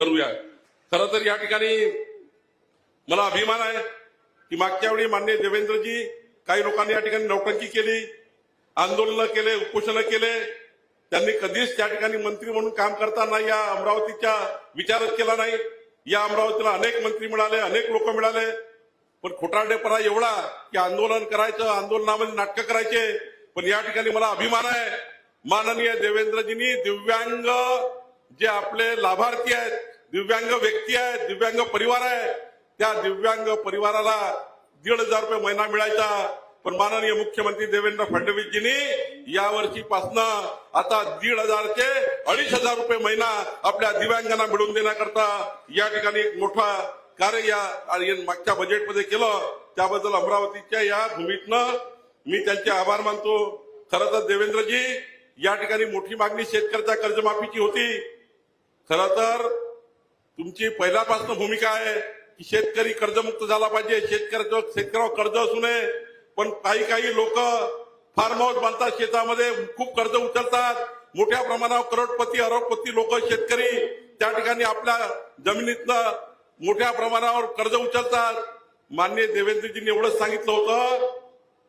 करूया। खरं तर या ठिकाणी मला अभिमान आहे की मागच्या वेळी माननीय देवेंद्रजी काही लोकांनी या ठिकाणी नौटंकी केली, आंदोलन केले, उपोषण केले। त्यांनी कधीच त्या ठिकाणी मंत्री म्हणून काम करताना या अमरावतीचा विचारच केला नाही। या अमरावतीला अनेक मंत्री मिळाले, अनेक लोक मिळाले, पण खोटारडेपणा एवढा की आंदोलन करायचं, आंदोलनामध्ये नाटकं करायचे। पण या ठिकाणी मला अभिमान आहे माननीय देवेंद्रजींनी दिव्यांग जे आपले लाभार्थी आहेत, दिव्यांग व्यक्ती आहेत, दिव्यांग परिवार आहे, त्या दिव्यांग परिवाराला 1,500 रुपये महिना मिळायचा। पण माननीय मुख्यमंत्री देवेंद्र फडणवीसजींनी यावर्षीपासून आता 1,500 चे 2,500 रुपये महिना आपल्या दिव्यांगांना मिळवून देण्याकरता या ठिकाणी एक मोठा कार्य या मागच्या बजेटमध्ये केलं। त्याबद्दल अमरावतीच्या या भूमीतनं मी त्यांचे आभार मानतो। खरं तर देवेंद्रजी या ठिकाणी मोठी मागणी शेतकऱ्याच्या कर्जमाफीची होती। खरं तर तुमची पहिल्यापासून भूमिका आहे की शेतकरी कर्जमुक्त झाला पाहिजे, शेतकऱ्यावर कर्ज असू नये। पण काही लोक फार्म हाऊस बांधतात, शेतामध्ये खूप कर्ज उचलतात, मोठ्या प्रमाणावर करोडपती अरबपती लोक शेतकरी त्या ठिकाणी आपल्या जमिनीतनं मोठ्या प्रमाणावर कर्ज उचलतात। माननीय देवेंद्रजींनी एवढंच सांगितलं होतं,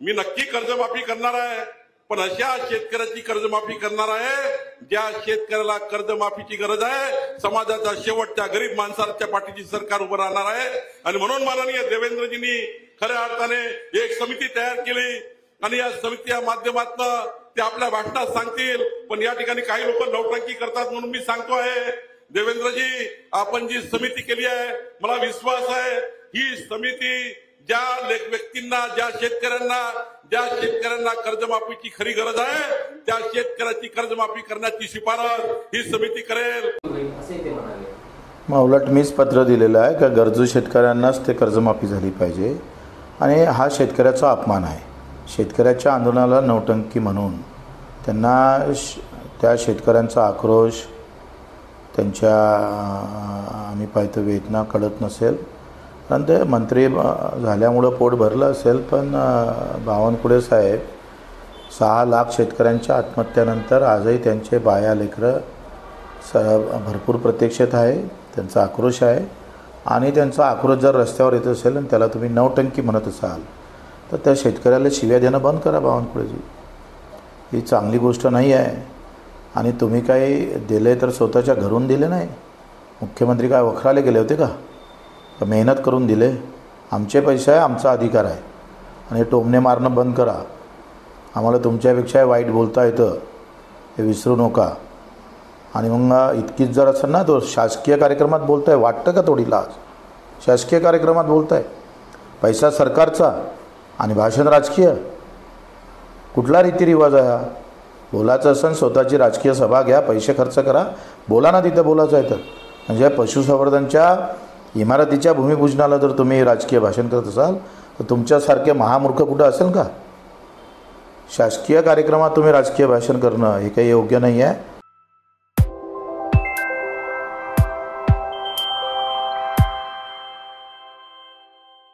मी नक्की कर्जमाफी करणार आहे, पण अशा शेतकऱ्याची कर्जमाफी करणार आहे ज्या शेतकऱ्याला कर्जमाफीची गरज आहे, समाजाच्या शेवटच्या गरीब माणसाच्या पाठीची सरकार उभं राहणार आहे। आणि म्हणून माननीय देवेंद्रजींनी खऱ्या अर्थाने एक समिती तयार केली आणि या समितीच्या माध्यमातून ते आपल्या भाषणात सांगतील। पण या ठिकाणी काही लोक नौटंकी करतात म्हणून मी सांगतो आहे, देवेंद्रजी आपण जी समिती केली आहे, मला विश्वास आहे ही समिती ज्या व्यक्तींना, ज्या शेतकऱ्यांना कर्जमाफीची खरी गरज आहे, त्या शेतकऱ्याची कर्जमाफी करण्याची शिफारस ही समिती करेल। मग उलट मीच पत्र दिलेलं आहे का गरजू शेतकऱ्यांनाच ते कर्जमाफी झाली पाहिजे आणि हा शेतकऱ्याचा अपमान आहे। शेतकऱ्याच्या आंदोलनाला नौटंकी म्हणून त्यांना त्या शेतकऱ्यांचा आक्रोश, त्यांच्या आम्ही पाहतो वेदना कळत नसेल, कारण ते मंत्री झाल्यामुळं पोट भरलं असेल। पण बावनकुळे साहेब 6 लाख शेतकऱ्यांच्या आत्महत्यानंतर आजही त्यांचे बाया लेकरं भरपूर प्रतीक्षेत आहे, त्यांचा आक्रोश आहे। आणि त्यांचा आक्रोश जर रस्त्यावर येत असेल आणि त्याला तुम्ही नौटंकी म्हणत असाल तर त्या शेतकऱ्याला शिव्या देणं बंद करा बावनकुळेजी, ही चांगली गोष्ट नाही आहे। आणि तुम्ही काही दिले तर स्वतःच्या घरून दिले नाही, मुख्यमंत्री काय वखराले गेले होते का? मेहनत करून दिले, आमचे पैसे आहे, आमचा अधिकार आहे। आणि टोमणे मारणं बंद करा, आम्हाला तुमच्यापेक्षा वाईट बोलता येतं हे विसरू नका। आणि मग इतकीच जर असेल ना तो शासकीय कार्यक्रमात बोलताय, वाटतं का थोडी लाज? शासकीय कार्यक्रमात बोलताय, पैसा सरकारचा आणि भाषण राजकीय, कुठला रीतिरिवाज आहे हा? बोलायचं असेल स्वतःची राजकीय सभा घ्या, पैसे खर्च करा, बोला ना तिथं बोलायचं आहे तर। म्हणजे पशुसंवर्धनच्या इमारतीच्या भूमिपूजनाला जर तुम्ही राजकीय भाषण करत असाल तर तुमच्यासारखे महामूर्ख कुठं असेल का? शासकीय कार्यक्रमात तुम्ही राजकीय भाषण करणं हे काही योग्य नाही आहे।